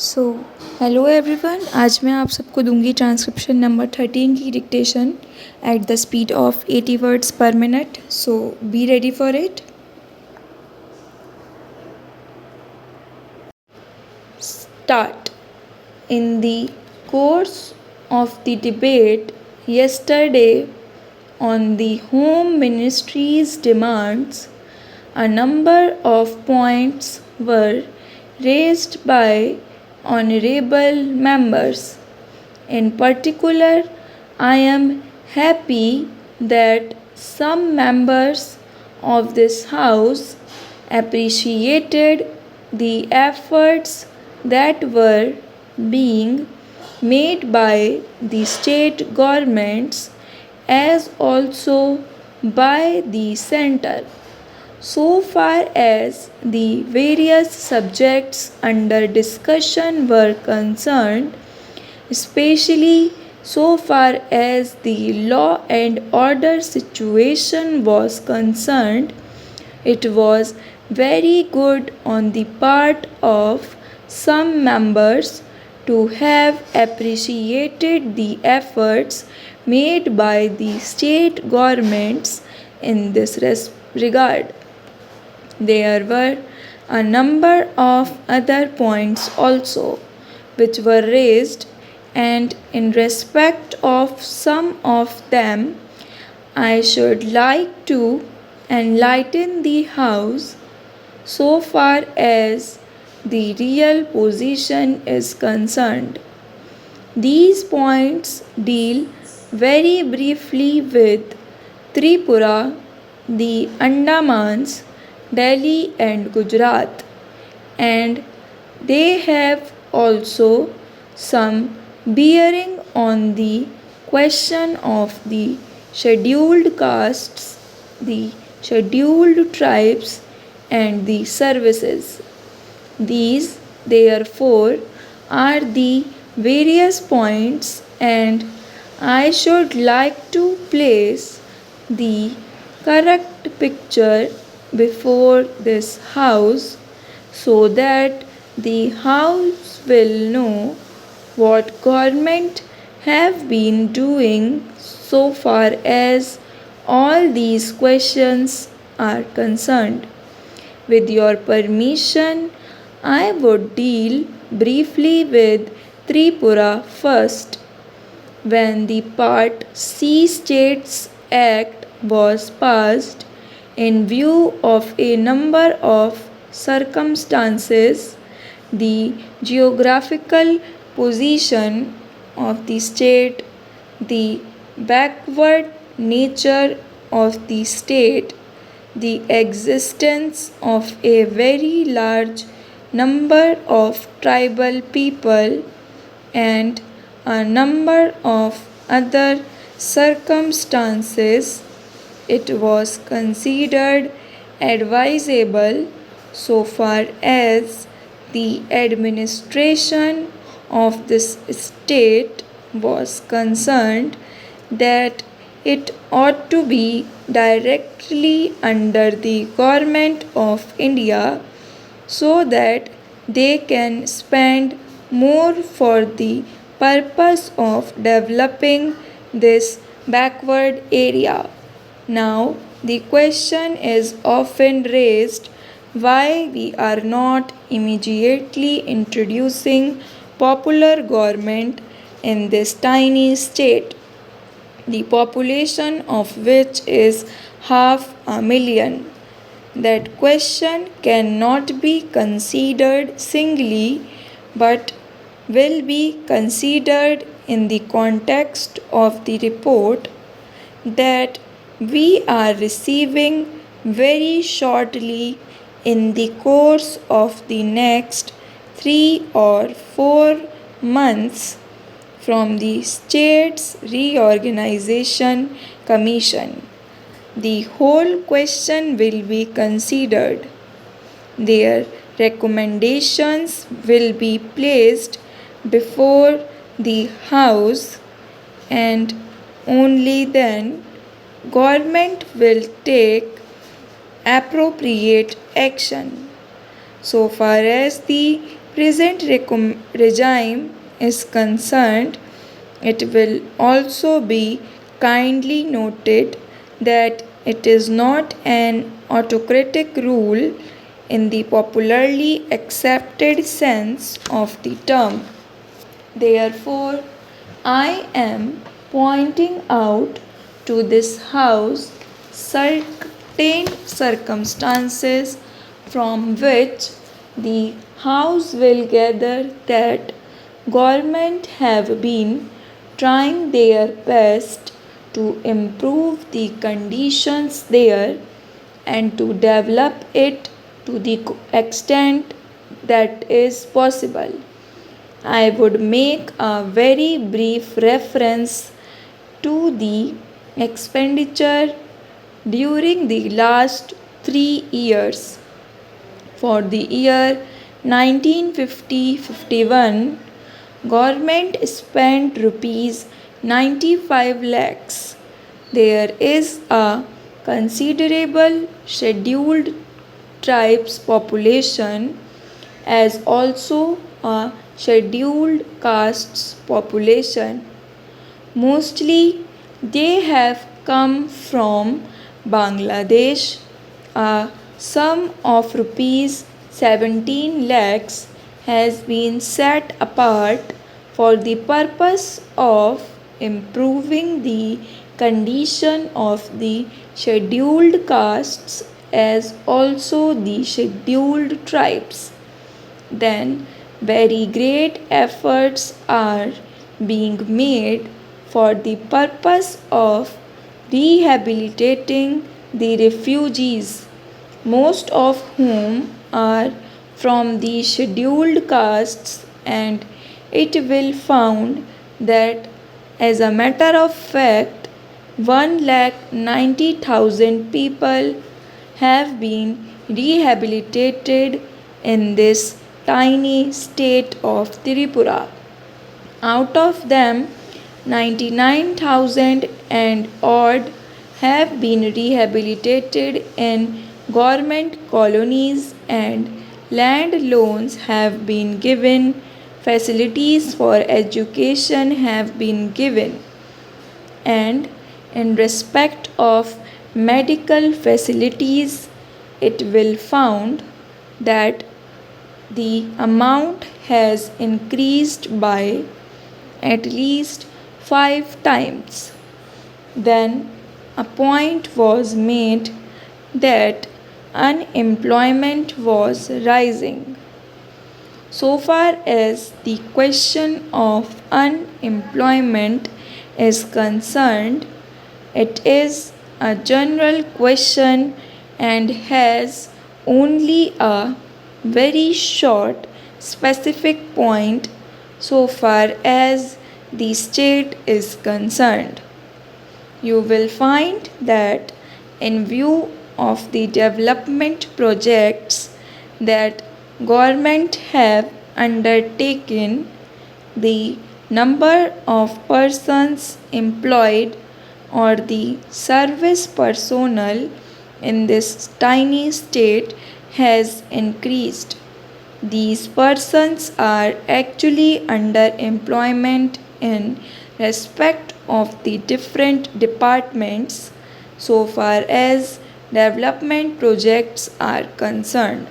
So hello everyone, आज मैं आप सबको दूंगी ट्रांसक्रिप्शन नंबर 13 की dictation at the speed of 80 words पर minute. So be ready for it. Start. In the course of the debate yesterday on the Home Ministry's demands, a number of points were raised by honorable members. In particular, I am happy that some members of this House appreciated the efforts that were being made by the state governments as also by the center. So far as the various subjects under discussion were concerned, especially so far as the law and order situation was concerned, it was very good on the part of some members to have appreciated the efforts made by the state governments in this regard. There were a number of other points also which were raised, and in respect of some of them, I should like to enlighten the House so far as the real position is concerned. These points deal very briefly with Tripura, the Andamans, Delhi and Gujarat, and they have also some bearing on the question of the scheduled castes, the scheduled tribes and the services. These, therefore, are the various points, and I should like to place the correct picture before this House so that the House will know what government have been doing so far as all these questions are concerned. With your permission, I would deal briefly with Tripura first. When the Part C States Act was passed, in view of a number of circumstances, the geographical position of the state, the backward nature of the state, the existence of a very large number of tribal people, and a number of other circumstances, it was considered advisable so far as the administration of this state was concerned that it ought to be directly under the government of India so that they can spend more for the purpose of developing this backward area. Now, the question is often raised why we are not immediately introducing popular government in this tiny state, the population of which is 500,000. That question cannot be considered singly but will be considered in the context of the report that we are receiving very shortly in the course of the next 3 or 4 months from the State's Reorganization Commission. The whole question will be considered. Their recommendations will be placed before the House, and only then government will take appropriate action. So far as the present regime is concerned, it will also be kindly noted that it is not an autocratic rule in the popularly accepted sense of the term. Therefore, I am pointing out to this House certain circumstances from which the House will gather that government have been trying their best to improve the conditions there and to develop it to the extent that is possible. I would make a very brief reference to the expenditure during the last 3 years. For the year 1950-51, government spent rupees 95 lakhs. There is a considerable scheduled tribes population as also a scheduled castes population. Mostly they have come from Bangladesh. A sum of rupees 17 lakhs has been set apart for the purpose of improving the condition of the scheduled castes as also the scheduled tribes. Then very great efforts are being made for the purpose of rehabilitating the refugees, most of whom are from the scheduled castes, and it will found that as a matter of fact 1,90,000 people have been rehabilitated in this tiny state of Tripura. Out of them, 99,000 and odd have been rehabilitated in government colonies, and land loans have been given, facilities for education have been given, and in respect of medical facilities, it will found that the amount has increased by at least 5 times. Then a point was made that unemployment was rising. So far as the question of unemployment is concerned, it is a general question and has only a very short specific point so far as the state is concerned. You will find that in view of the development projects that government have undertaken, the number of persons employed or the service personnel in this tiny state has increased. These persons are actually under employment in respect of the different departments so far as development projects are concerned.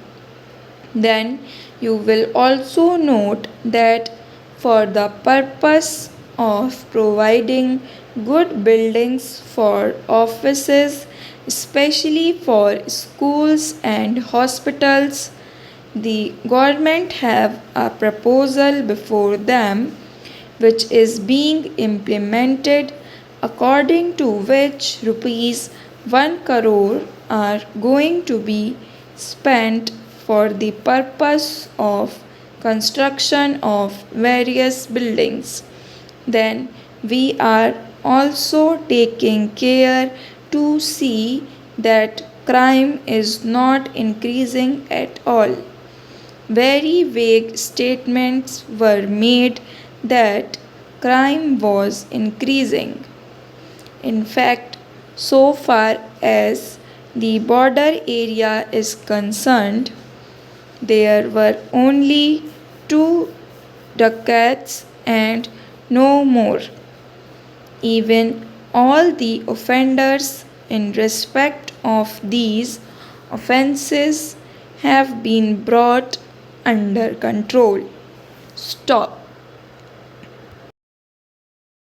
Then you will also note that for the purpose of providing good buildings for offices, especially for schools and hospitals, the government have a proposal before them which is being implemented, according to which rupees 1 crore are going to be spent for the purpose of construction of various buildings. Then we are also taking care to see that crime is not increasing at all. Very vague statements were made that crime was increasing. In fact, so far as the border area is concerned, there were only 2 ducats and no more. Even all the offenders in respect of these offences have been brought under control. Stop.